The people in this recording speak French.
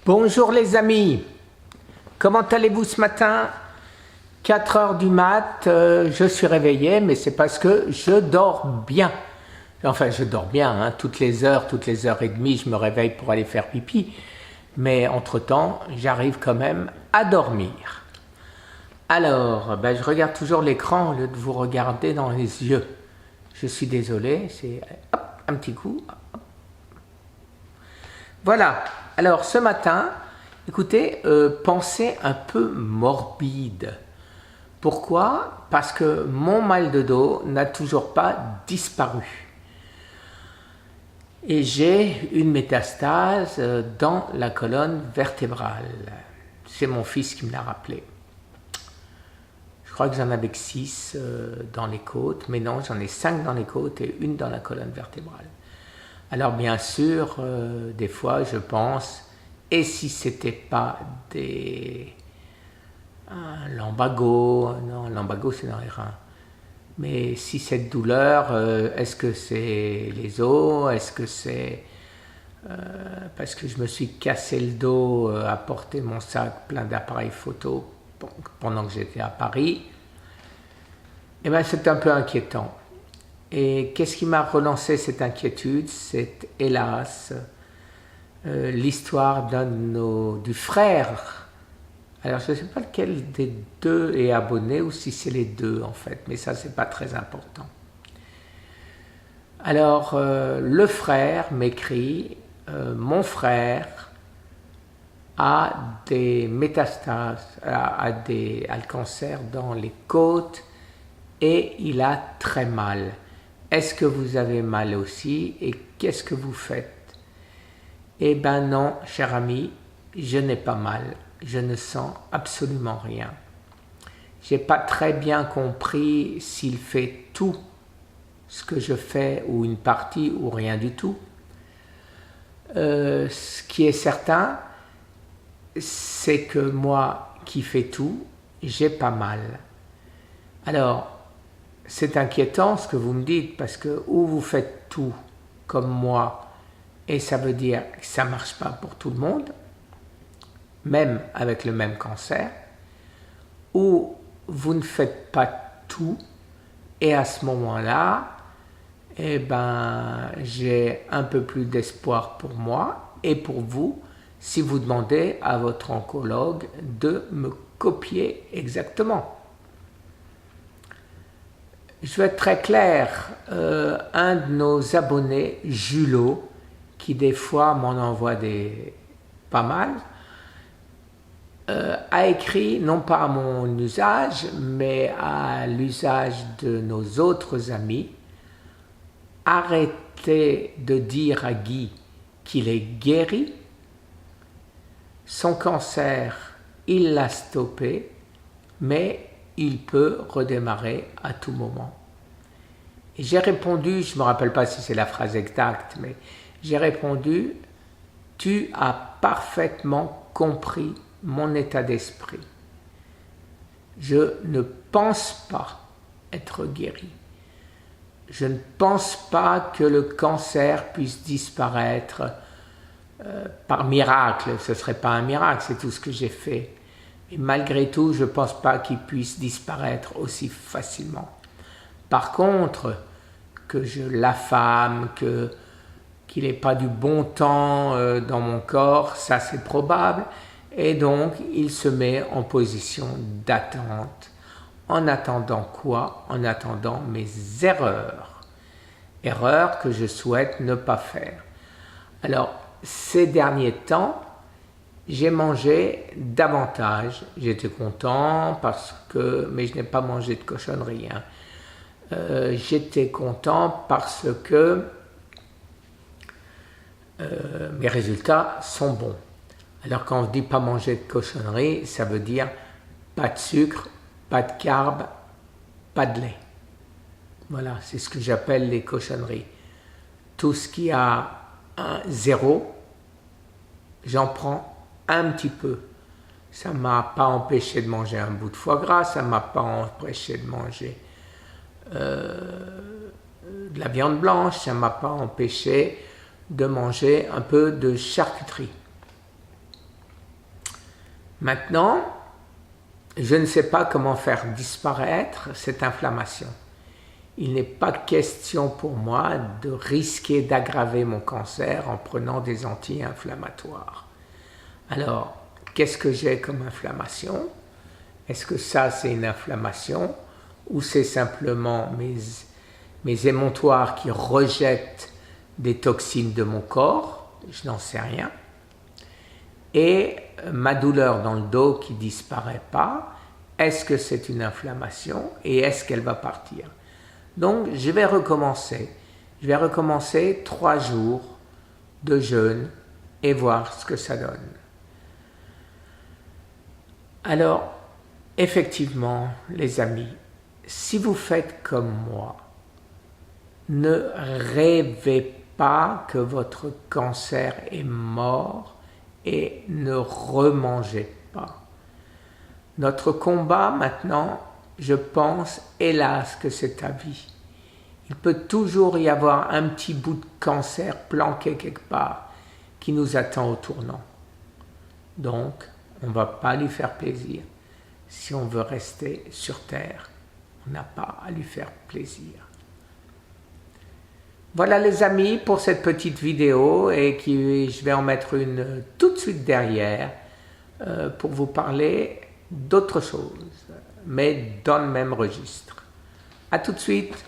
Bonjour les amis, comment allez-vous ce matin? 4 heures du mat, je suis réveillé, mais c'est parce que je dors bien. Enfin, je dors bien, hein, toutes les heures et demie, je me réveille pour aller faire pipi. Mais entre-temps, j'arrive quand même à dormir. Alors, je regarde toujours l'écran au lieu de vous regarder dans les yeux. Je suis désolé, c'est hop, un petit coup. Hop. Voilà, alors ce matin, écoutez, pensée un peu morbide. Pourquoi? Parce que mon mal de dos n'a toujours pas disparu. Et j'ai une métastase dans la colonne vertébrale. C'est mon fils qui me l'a rappelé. Je crois que j'en avais que 6 dans les côtes, mais non, j'en ai 5 dans les côtes et une dans la colonne vertébrale. Alors bien sûr, des fois je pense, et si c'était pas un lumbago, non, lumbago c'est dans les reins, mais si cette douleur, est-ce que c'est les os, est-ce que c'est parce que je me suis cassé le dos à porter mon sac plein d'appareils photo pendant que j'étais à Paris, et bien c'est un peu inquiétant. Et qu'est-ce qui m'a relancé cette inquiétude? C'est hélas l'histoire du frère. Alors je ne sais pas lequel des deux est abonné ou si c'est les deux en fait, mais ça c'est pas très important. Alors le frère m'écrit, mon frère a des métastases, a le cancer dans les côtes et il a très mal. Est-ce que vous avez mal aussi et qu'est-ce que vous faites? Eh bien non, cher ami, je n'ai pas mal, je ne sens absolument rien. Je n'ai pas très bien compris s'il fait tout ce que je fais ou une partie ou rien du tout. Ce qui est certain, c'est que moi qui fais tout, j'ai pas mal. Alors, c'est inquiétant ce que vous me dites parce que ou vous faites tout comme moi et ça veut dire que ça ne marche pas pour tout le monde, même avec le même cancer, ou vous ne faites pas tout et à ce moment-là, j'ai un peu plus d'espoir pour moi et pour vous si vous demandez à votre oncologue de me copier exactement. Je vais être très clair, un de nos abonnés, Julot, qui des fois m'en envoie pas mal, a écrit, non pas à mon usage, mais à l'usage de nos autres amis, arrêtez de dire à Guy qu'il est guéri, son cancer, il l'a stoppé, mais il peut redémarrer à tout moment. Et j'ai répondu, je ne me rappelle pas si c'est la phrase exacte, mais j'ai répondu, tu as parfaitement compris mon état d'esprit. Je ne pense pas être guéri. Je ne pense pas que le cancer puisse disparaître par miracle. Ce ne serait pas un miracle, c'est tout ce que j'ai fait. Et malgré tout, je ne pense pas qu'il puisse disparaître aussi facilement. Par contre, que je l'affame, qu'il n'ait pas du bon temps dans mon corps, ça c'est probable. Et donc, il se met en position d'attente. En attendant quoi? En attendant mes erreurs. Erreurs que je souhaite ne pas faire. Alors, ces derniers temps, j'ai mangé davantage. J'étais content mais je n'ai pas mangé de cochonnerie. J'étais content parce que mes résultats sont bons. Alors quand on ne dit pas manger de cochonnerie, ça veut dire pas de sucre, pas de carbs, pas de lait. Voilà, c'est ce que j'appelle les cochonneries. Tout ce qui a un zéro, j'en prends un petit peu. Ça ne m'a pas empêché de manger un bout de foie gras, ça ne m'a pas empêché de manger de la viande blanche, ça ne m'a pas empêché de manger un peu de charcuterie. Maintenant, je ne sais pas comment faire disparaître cette inflammation. Il n'est pas question pour moi de risquer d'aggraver mon cancer en prenant des anti-inflammatoires. Alors, qu'est-ce que j'ai comme inflammation? Est-ce que ça, c'est une inflammation ou c'est simplement mes émontoires qui rejettent des toxines de mon corps? Je n'en sais rien. Et ma douleur dans le dos qui ne disparaît pas, est-ce que c'est une inflammation et est-ce qu'elle va partir? Donc, je vais recommencer. Je vais recommencer 3 jours de jeûne et voir ce que ça donne. Alors, effectivement, les amis, si vous faites comme moi, ne rêvez pas que votre cancer est mort et ne remangez pas. Notre combat maintenant, je pense, hélas, que c'est à vie. Il peut toujours y avoir un petit bout de cancer planqué quelque part qui nous attend au tournant. Donc, on ne va pas lui faire plaisir. Si on veut rester sur Terre, on n'a pas à lui faire plaisir. Voilà les amis pour cette petite vidéo et je vais en mettre une tout de suite derrière pour vous parler d'autre chose, mais dans le même registre. À tout de suite.